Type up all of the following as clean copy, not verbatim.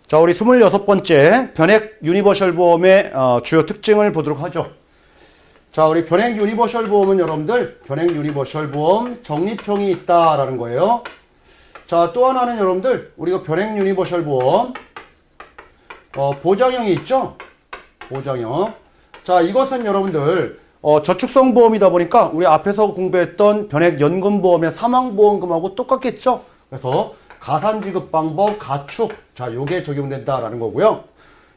자, 우리 26번째 변액 유니버셜 보험의 주요 특징을 보도록 하죠. 자, 우리 변액 유니버셜 보험은 여러분들 변액 유니버셜 보험 적립형이 있다라는 거예요. 자, 또 하나는 여러분들 우리가 변액 유니버셜 보험 보장형이 있죠. 보장형. 자, 이것은 여러분들 저축성 보험이다 보니까 우리 앞에서 공부했던 변액 연금 보험의 사망 보험금하고 똑같겠죠. 그래서 가산 지급 방법, 가축. 자, 요게 적용된다라는 거고요.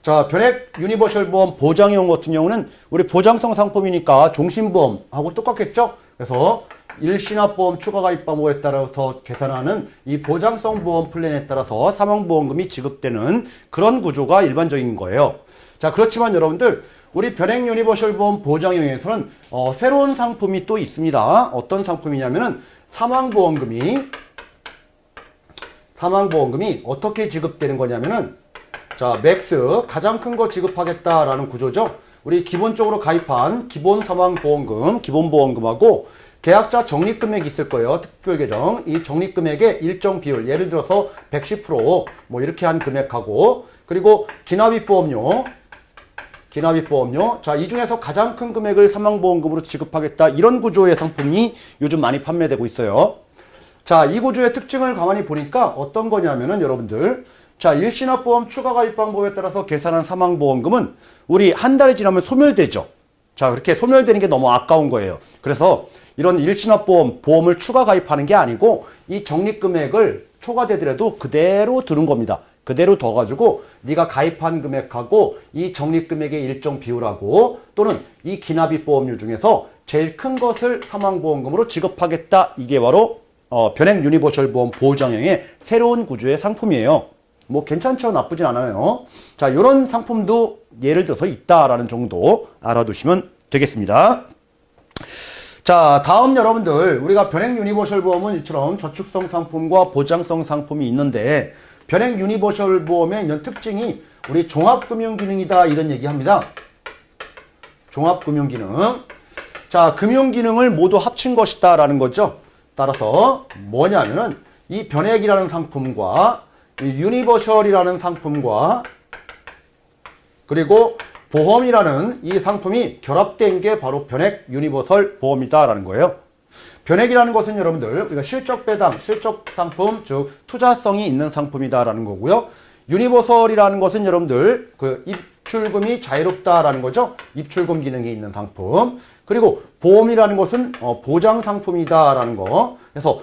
자, 변액 유니버셜 보험 보장형 같은 경우는 우리 보장성 상품이니까 종신보험하고 똑같겠죠. 그래서 일시납보험 추가 가입 방법에 따라서 계산하는 이 보장성 보험 플랜에 따라서 사망보험금이 지급되는 그런 구조가 일반적인 거예요. 자, 그렇지만 여러분들 우리 변액 유니버셜 보험 보장형에서는 새로운 상품이 또 있습니다. 어떤 상품이냐면은 사망보험금이 어떻게 지급되는 거냐면은 자, 맥스 가장 큰 거 지급하겠다라는 구조죠. 우리 기본적으로 가입한 기본 사망보험금, 기본보험금하고 계약자 적립금액이 있을 거예요. 특별계정. 이 적립금액의 일정 비율, 예를 들어서 110% 뭐 이렇게 한 금액하고, 그리고 기납입보험료. 자, 이 중에서 가장 큰 금액을 사망보험금으로 지급하겠다. 이런 구조의 상품이 요즘 많이 판매되고 있어요. 자, 이 구조의 특징을 가만히 보니까 어떤 거냐면은 여러분들, 자, 일시납보험 추가 가입 방법에 따라서 계산한 사망보험금은 우리 한 달이 지나면 소멸되죠. 자, 그렇게 소멸되는 게 너무 아까운 거예요. 그래서 이런 일시납보험을 추가 가입하는 게 아니고 이 적립금액을 초과되더라도 그대로 드는 겁니다. 그대로 둬가지고 네가 가입한 금액하고 이 적립금액의 일정 비율하고 또는 이 기납입보험료 중에서 제일 큰 것을 사망보험금으로 지급하겠다. 이게 바로 변액 유니버셜 보험 보장형의 새로운 구조의 상품이에요. 뭐 괜찮죠? 나쁘진 않아요. 자, 이런 상품도 예를 들어서 있다라는 정도 알아두시면 되겠습니다. 자, 다음 여러분들 우리가 변액 유니버셜 보험은 이처럼 저축성 상품과 보장성 상품이 있는데 변액 유니버셜 보험의 이런 특징이 우리 종합금융기능이다 이런 얘기합니다. 종합금융기능. 자, 금융기능을 모두 합친 것이다 라는 거죠. 따라서 뭐냐면은 이 변액이라는 상품과 이 유니버셜이라는 상품과 그리고 보험이라는 이 상품이 결합된 게 바로 변액 유니버설 보험이다라는 거예요. 변액이라는 것은 여러분들 우리가 실적 배당, 실적 상품, 즉 투자성이 있는 상품이다라는 거고요. 유니버설이라는 것은 여러분들 그 입출금이 자유롭다라는 거죠. 입출금 기능이 있는 상품. 그리고 보험이라는 것은 보장 상품이다라는 거. 그래서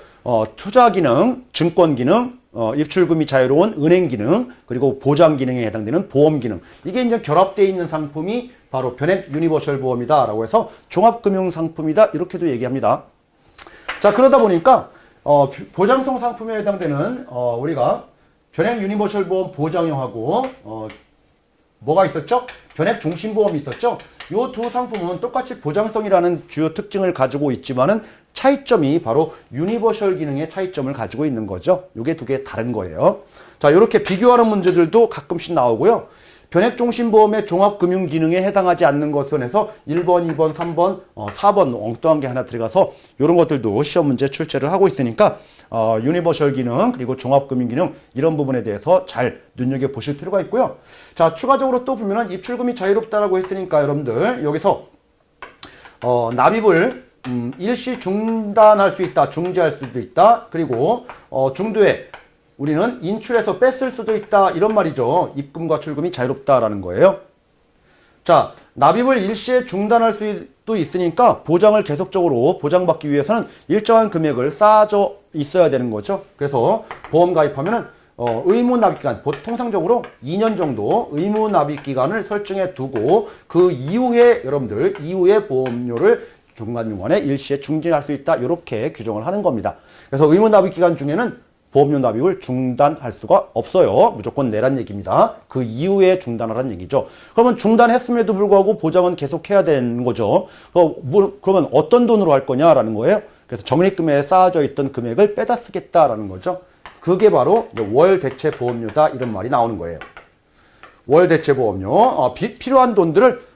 투자 기능, 증권 기능, 입출금이 자유로운 은행 기능, 그리고 보장 기능에 해당되는 보험 기능. 이게 이제 결합되어 있는 상품이 바로 변액 유니버셜 보험이다라고 해서 종합금융 상품이다 이렇게도 얘기합니다. 자, 그러다 보니까 보장성 상품에 해당되는 우리가 변액 유니버셜 보험 보장형하고 뭐가 있었죠? 변액 종신보험이 있었죠? 이 두 상품은 똑같이 보장성이라는 주요 특징을 가지고 있지만은 차이점이 바로 유니버셜 기능의 차이점을 가지고 있는 거죠. 요게 두 개 다른 거예요. 자, 이렇게 비교하는 문제들도 가끔씩 나오고요. 변액 종신보험의 종합금융 기능에 해당하지 않는 것은 해서 1번, 2번, 3번, 4번 엉뚱한 게 하나 들어가서 이런 것들도 시험 문제 출제를 하고 있으니까 유니버셜 기능 그리고 종합금융 기능 이런 부분에 대해서 잘 눈여겨보실 필요가 있고요. 자, 추가적으로 또 보면은 입출금이 자유롭다라고 했으니까 여러분들 여기서 납입을 일시 중단할 수 있다, 중지할 수도 있다. 그리고 중도에 우리는 인출해서 뺐을 수도 있다 이런 말이죠. 입금과 출금이 자유롭다라는 거예요. 자, 납입을 일시에 중단할 수도 있으니까 보장을 계속적으로 보장받기 위해서는 일정한 금액을 쌓아져 있어야 되는 거죠. 그래서 보험 가입하면은 의무 납입 기간, 통상적으로 2년 정도 의무 납입 기간을 설정해 두고 그 이후에 여러분들 이후에 보험료를 중간중간에 일시에 중지할 수 있다 이렇게 규정을 하는 겁니다. 그래서 의무 납입 기간 중에는 보험료 납입을 중단할 수가 없어요. 무조건 내란 얘기입니다. 그 이후에 중단하라는 얘기죠. 그러면 중단했음에도 불구하고 보장은 계속해야 되는 거죠. 그러면 어떤 돈으로 할 거냐라는 거예요. 그래서 적립금액에 쌓아져 있던 금액을 빼다 쓰겠다라는 거죠. 그게 바로 월 대체 보험료다 이런 말이 나오는 거예요. 월 대체 보험료. 필요한 돈들을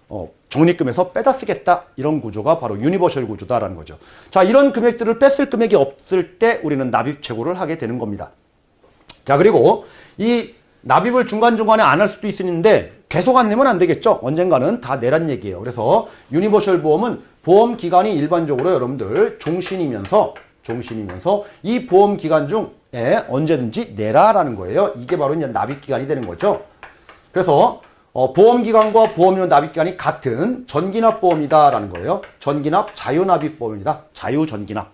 적립금에서 빼다 쓰겠다 이런 구조가 바로 유니버셜 구조다라는 거죠. 자, 이런 금액들을 뺐을 금액이 없을 때 우리는 납입 최고를 하게 되는 겁니다. 자, 그리고 이 납입을 중간중간에 안 할 수도 있는데 계속 안 내면 안 되겠죠. 언젠가는 다 내란 얘기예요. 그래서 유니버셜 보험은 보험 기간이 일반적으로 여러분들 종신이면서 이 보험 기간 중에 언제든지 내라라는 거예요. 이게 바로 이제 납입 기간이 되는 거죠. 그래서 보험 기간과 보험료 납입 기간이 같은 전기납 보험이다라는 거예요. 전기납 자유납입 보험이다. 자유전기납.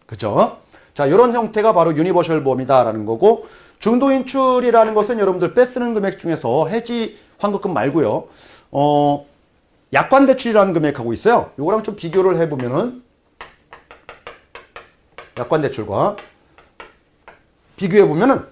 그죠? 자, 이런 형태가 바로 유니버셜 보험이다라는 거고, 중도인출이라는 것은 여러분들 빼쓰는 금액 중에서 해지 환급금 말고요. 약관대출이라는 금액하고 있어요. 요거랑 좀 비교를 해보면은 약관대출과 비교해보면은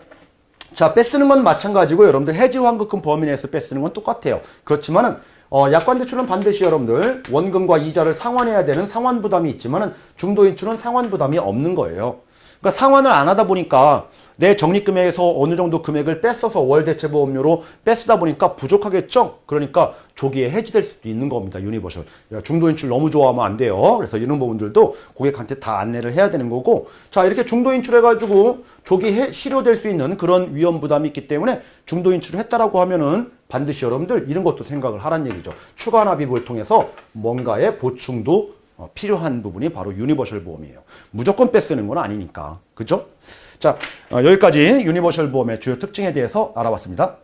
자, 빼쓰는 건 마찬가지고 여러분들 해지 환급금 범위 내에서 빼쓰는 건 똑같아요. 그렇지만은 약관대출은 반드시 여러분들 원금과 이자를 상환해야 되는 상환 부담이 있지만은 중도인출은 상환 부담이 없는 거예요. 그러니까 상환을 안 하다 보니까 내 적립금액에서 어느 정도 금액을 뺐어서 월대체보험료로 뺐다 보니까 부족하겠죠? 그러니까 조기에 해지될 수도 있는 겁니다. 유니버셜. 중도인출 너무 좋아하면 안 돼요. 그래서 이런 부분들도 고객한테 다 안내를 해야 되는 거고, 자, 이렇게 중도인출해가지고 조기 실효될 수 있는 그런 위험 부담이 있기 때문에 중도인출을 했다라고 하면은 반드시 여러분들 이런 것도 생각을 하란 얘기죠. 추가 납입을 통해서 뭔가의 보충도 필요한 부분이 바로 유니버셜 보험이에요. 무조건 빼쓰는 건 아니니까. 그죠? 자, 여기까지 유니버셜 보험의 주요 특징에 대해서 알아봤습니다.